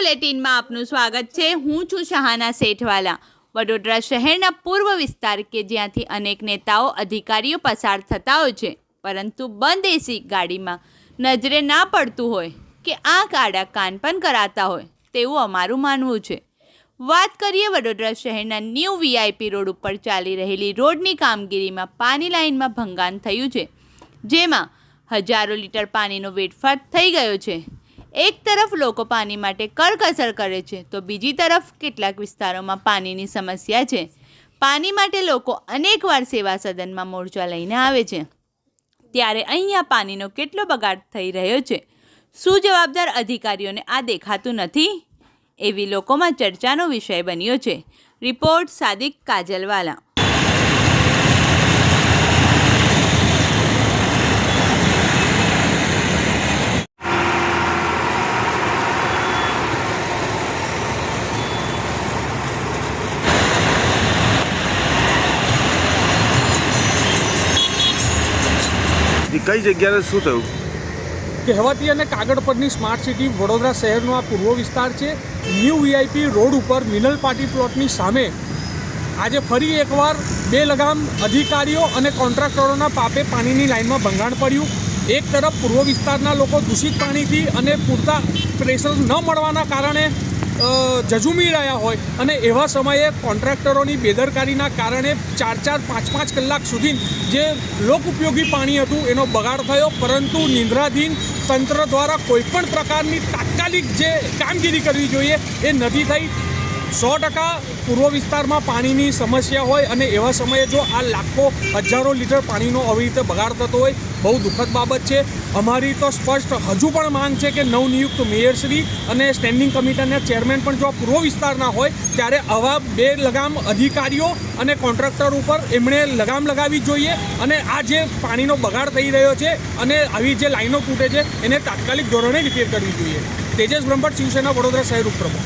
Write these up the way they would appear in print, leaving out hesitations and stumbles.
બુલેટિનમાં આપનું સ્વાગત છે। હું છું શહાના સેઠવાલા। વડોદરા શહેરના પૂર્વ વિસ્તાર કે જ્યાંથી અનેક નેતાઓ અધિકારીઓ પસાર થતા હોય છે, પરંતુ બંધ એસી ગાડીમાં નજરે ના પડતું હોય કે આંખ આડા કાન પણ કરાતા હોય તેવું અમારું માનવું છે। વાત કરીએ વડોદરા શહેરના ન્યૂ વીઆઈપી રોડ ઉપર ચાલી રહેલી રોડની કામગીરીમાં પાણી લાઇનમાં ભંગાણ થયું છે, જેમાં હજારો લીટર પાણીનો વેડફાટ થઈ ગયો છે। એક તરફ લોકો પાણી માટે કરકસર કરે છે, તો બીજી તરફ કેટલાક વિસ્તારોમાં પાણીની સમસ્યા છે। પાણી માટે લોકો અનેકવાર સેવા સદનમાં મોરચા લઈને આવે છે, ત્યારે અહીંયા પાણીનો કેટલો બગાડ થઈ રહ્યો છે? શું જવાબદાર અધિકારીઓને આ દેખાતું નથી? એવી લોકોમાં ચર્ચાનો વિષય બન્યો છે। રિપોર્ટ સાદિક કાજલવાલા। કઈ જગ્યાએ શું થયું? કહેવાતી અને કાગળ પરની સ્માર્ટ સિટી વડોદરા શહેરનો આ પૂર્વ વિસ્તાર છે। ન્યૂ વીઆઈપી રોડ ઉપર મિનલ પાર્ટી પ્લોટની સામે આજે ફરી એકવાર બે લગામ અધિકારીઓ અને કોન્ટ્રાક્ટરોના પાપે પાણીની લાઇનમાં ભંગાણ પડ્યું। એક તરફ પૂર્વ વિસ્તારના લોકો દૂષિત પાણીથી અને પૂરતા પ્રેશર ન મળવાના કારણે ઝઝૂમી રહ્યા હોય, અને એવા સમયે કોન્ટ્રાક્ટરોની બેદરકારીના કારણે 4-5 કલાક સુધી જે લોક ઉપયોગી પાણી હતું એનો બગાડ થયો, પરંતુ નિંદ્રાધીન તંત્ર દ્વારા કોઈપણ પ્રકારની તાત્કાલિક જે કામગીરી કરવી જોઈએ એ નથી થઈ। 100% પૂર્વ વિસ્તારમાં પાણીની સમસ્યા હોય અને એવા સમયે જો આ લાખો હજારો લીટર પાણીનો આવી રીતે બગાડ થતો હોય, બહુ દુઃખદ બાબત છે। અમારી તો સ્પષ્ટ હજુ પણ માંગ છે કે નવનિયુક્ત મેયરશ્રી અને સ્ટેન્ડિંગ કમિટીના ચેરમેન પણ જો પૂર્વ વિસ્તારના હોય ત્યારે આવા બે લગામ અધિકારીઓ અને કોન્ટ્રાક્ટર ઉપર એમણે લગામ લગાવવી જોઈએ, અને આ જે પાણીનો બગાડ થઈ રહ્યો છે અને આવી જે લાઈનો તૂટે છે એને તાત્કાલિક ધોરણે રિપેર કરવી જોઈએ। तेजस ब्रह्मभट्ट, शिवसेना, वडोदरा शहर उपप्रमुख।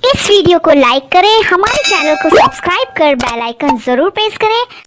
इस वीडियो को लाइक करें, हमारे चैनल को सब्सक्राइब कर बेल आइकन जरूर प्रेस करें